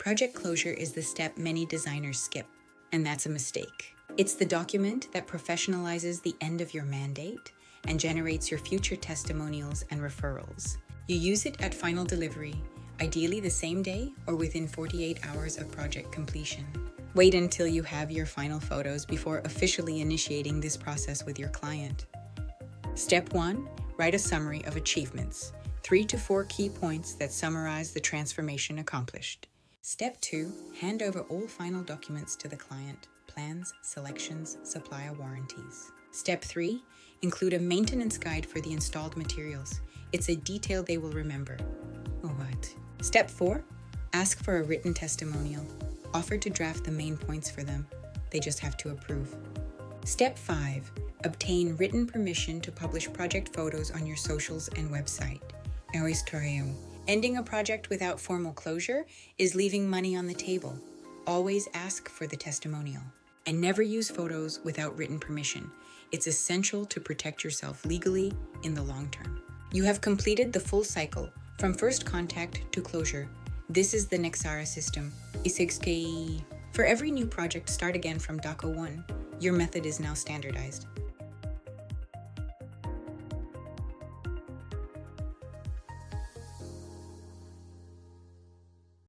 Project closure is the step many designers skip, and that's a mistake. It's the document that professionalizes the end of your mandate and generates your future testimonials and referrals. You use it at final delivery, ideally the same day or within 48 hours of project completion. Wait until you have your final photos before officially initiating this process with your client. Step 1. Write a summary of achievements, 3 to 4 key points that summarize the transformation accomplished. Step 2. Hand over all final documents to the client, plans, selections, supplier warranties. Step 3. Include a maintenance guide for the installed materials. It's a detail they will remember. What? Step 4. Ask for a written testimonial. Offer to draft the main points for them. They just have to approve. Step 5. Obtain written permission to publish project photos on your socials and website. Ending a project without formal closure is leaving money on the table. Always ask for the testimonial. And never use photos without written permission. It's essential to protect yourself legally in the long term. You have completed the full cycle, from first contact to closure. This is the Nexara system. For every new project, start again from DACO 1. Your method is now standardized.